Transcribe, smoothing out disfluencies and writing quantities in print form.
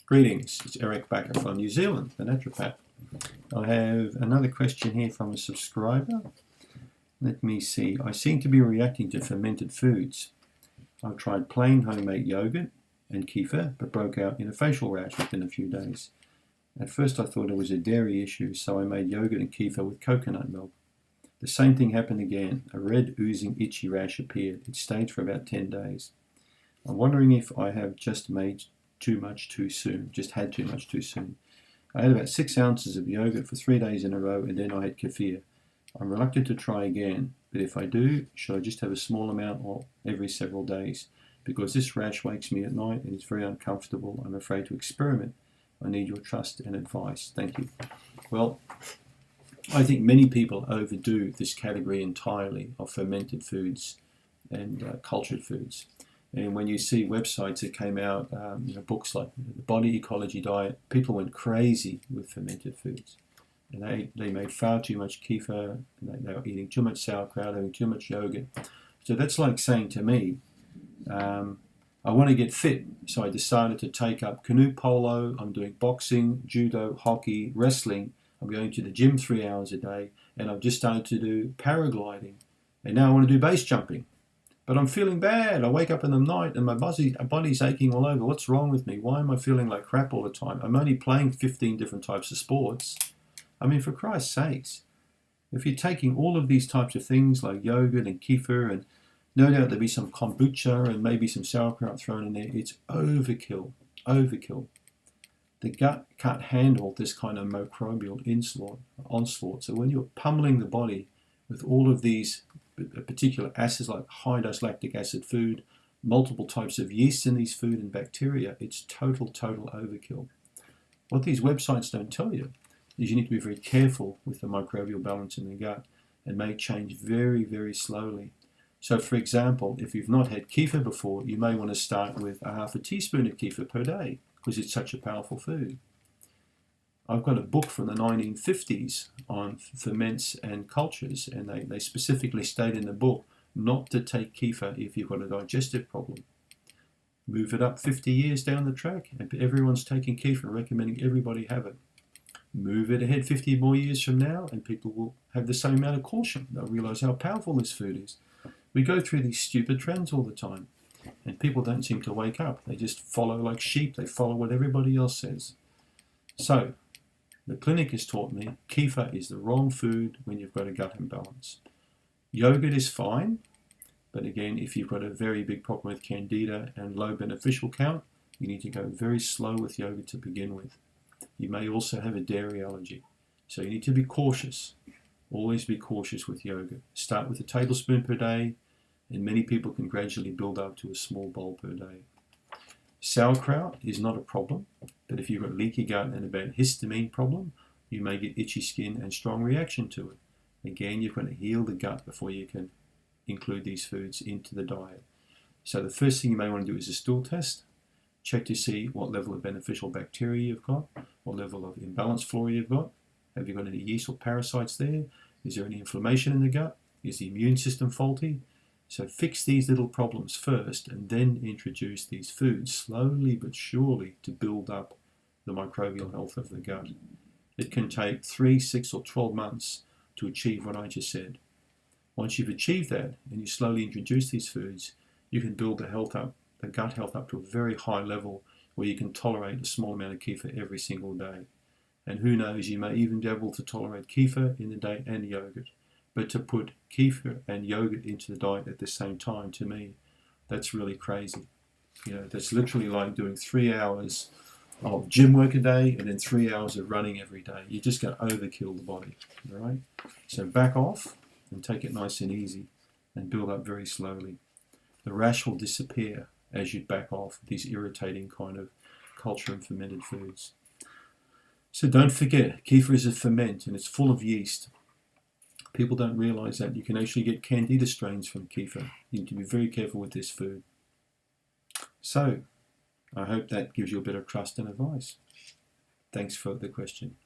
Greetings, it's Eric Backer from New Zealand, the naturopath. I have another question here from a subscriber. Let me see. I seem to be reacting to fermented foods. I've tried plain homemade yogurt and kefir, but broke out in a facial rash within a few days. At first I thought it was a dairy issue, so I made yogurt and kefir with coconut milk. The same thing happened again. A red, oozing, itchy rash appeared. It stayed for about 10 days. I'm wondering if I have just made too much too soon, I had about 6 ounces of yogurt for 3 days in a row, and then I had kefir. I'm reluctant to try again, but if I do, should I just have a small amount or every several days? Because this rash wakes me at night and it's very uncomfortable. I'm afraid to experiment. I need your trust and advice. Thank you. Well, I think many people overdo this category entirely of fermented foods and cultured foods. And when you see websites that came out, books like The Body Ecology Diet, people went crazy with fermented foods. And they made far too much kefir, and they were eating too much sauerkraut, having too much yogurt. So that's like saying to me, I want to get fit, so I decided to take up canoe polo, I'm doing boxing, judo, hockey, wrestling, I'm going to the gym 3 hours a day, and I've just started to do paragliding, and now I want to do base jumping. But I'm feeling bad. I wake up in the night and my body's aching all over. What's wrong with me? Why am I feeling like crap all the time? I'm only playing 15 different types of sports. I mean, for Christ's sakes, if you're taking all of these types of things like yogurt and kefir, and no doubt there'll be some kombucha and maybe some sauerkraut thrown in there, it's overkill, overkill. The gut can't handle this kind of microbial onslaught. So when you're pummeling the body with all of these particular acids like high-dose lactic acid food, multiple types of yeasts in these food and bacteria, it's total overkill. What these websites don't tell you is you need to be very careful with the microbial balance in the gut and may change very slowly. So for example, if you've not had kefir before, you may want to start with a half a teaspoon of kefir per day because it's such a powerful food. I've got a book from the 1950s on ferments and cultures, and they specifically state in the book not to take kefir if you've got a digestive problem. Move it up 50 years down the track, and everyone's taking kefir, recommending everybody have it. Move it ahead 50 more years from now, and people will have the same amount of caution. They'll realize how powerful this food is. We go through these stupid trends all the time, and people don't seem to wake up. They just follow like sheep. They follow what everybody else says. So, the clinic has taught me kefir is the wrong food when you've got a gut imbalance. Yogurt is fine, but again, if you've got a very big problem with candida and low beneficial count, you need to go very slow with yogurt to begin with. You may also have a dairy allergy, so you need to be cautious. Always be cautious with yogurt. Start with a tablespoon per day, and many people can gradually build up to a small bowl per day. Sauerkraut is not a problem, but if you've got leaky gut and a bad histamine problem, you may get itchy skin and strong reaction to it. Again, you've got to heal the gut before you can include these foods into the diet. So the first thing you may want to do is a stool test. Check to see what level of beneficial bacteria you've got, what level of imbalanced flora you've got. Have you got any yeast or parasites there? Is there any inflammation in the gut? Is the immune system faulty? So fix these little problems first and then introduce these foods slowly but surely to build up the microbial health of the gut. It can take 3, 6 or 12 months to achieve what I just said. Once you've achieved that and you slowly introduce these foods, you can build the gut health up to a very high level where you can tolerate a small amount of kefir every single day. And who knows, you may even be able to tolerate kefir in the day and yogurt. But to put kefir and yogurt into the diet at the same time, to me, that's really crazy. That's literally like doing 3 hours of gym work a day and then 3 hours of running every day. You're just going to overkill the body, all right? So back off and take it nice and easy and build up very slowly. The rash will disappear as you back off these irritating kind of culture and fermented foods. So don't forget, kefir is a ferment and it's full of yeast. People don't realize that you can actually get candida strains from kefir. You need to be very careful with this food. So, I hope that gives you a bit of trust and advice. Thanks for the question.